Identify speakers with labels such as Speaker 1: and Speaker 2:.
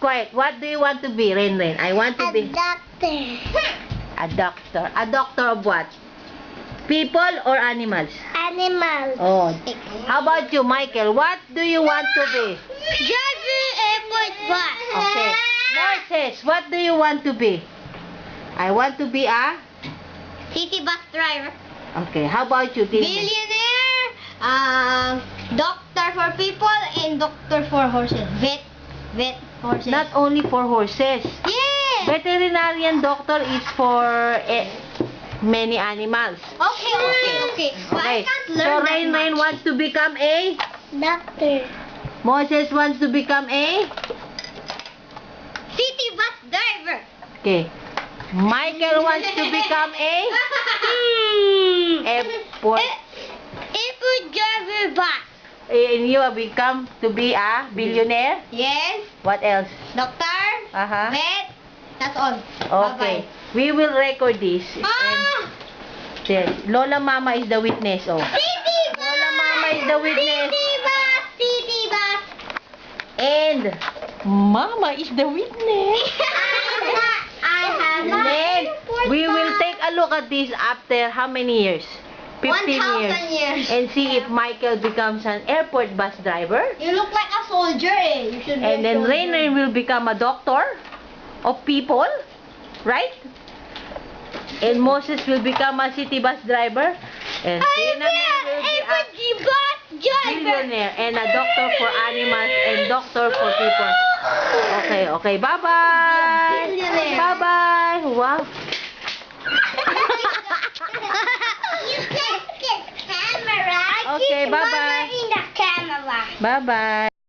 Speaker 1: Quiet. What do you want to be, Rain? I want to be
Speaker 2: doctor.
Speaker 1: a doctor. A doctor of what? People or animals?
Speaker 2: Animal.
Speaker 1: Oh. How about you, Michael? What do you want to be?
Speaker 2: Driver airport bus.
Speaker 1: Okay. Moises, what do you want to be? I want to be a...
Speaker 2: City bus driver.
Speaker 1: Okay. How about you, Tim?
Speaker 2: Billionaire. Doctor for people and doctor for horses. Vet horses.
Speaker 1: Not only for horses.
Speaker 2: Yeah.
Speaker 1: Veterinarian doctor is for many animals.
Speaker 2: Okay. But I
Speaker 1: Okay.
Speaker 2: can't
Speaker 1: So
Speaker 2: learn that
Speaker 1: Rain
Speaker 2: much.
Speaker 1: wants to become a...
Speaker 2: Doctor.
Speaker 1: Moses wants to become a...
Speaker 2: City bus driver.
Speaker 1: Okay. Michael wants to become a... Airport.
Speaker 2: Airport driver bus.
Speaker 1: And you become to be a billionaire?
Speaker 2: Yes.
Speaker 1: What else?
Speaker 2: Doctor.
Speaker 1: Uh-huh.
Speaker 2: Vet. That's all.
Speaker 1: Okay. We will record this. And
Speaker 2: Ah!
Speaker 1: there. Lola Mama is the witness. Oh.
Speaker 2: City bus.
Speaker 1: Lola Mama is the witness.
Speaker 2: City bus.
Speaker 1: And Mama is the witness.
Speaker 2: I have
Speaker 1: And then we will take a look at this after how many years? 15
Speaker 2: 1,000 years.
Speaker 1: And see if Michael becomes an airport bus driver.
Speaker 2: You look like a soldier eh. You should be
Speaker 1: And
Speaker 2: a
Speaker 1: then
Speaker 2: soldier.
Speaker 1: Rain will become a doctor of people. Right? And Moses will become a city bus driber. And Tina will be a
Speaker 2: bus driver.
Speaker 1: billionaire and a doctor for animals and doctor for people. Okay. Bye-bye.
Speaker 2: Billionaire.
Speaker 1: Bye-bye. Wow.
Speaker 2: You take the camera.
Speaker 1: Okay,
Speaker 2: Keep
Speaker 1: bye-bye.
Speaker 2: Mama in the camera.
Speaker 1: Bye-bye.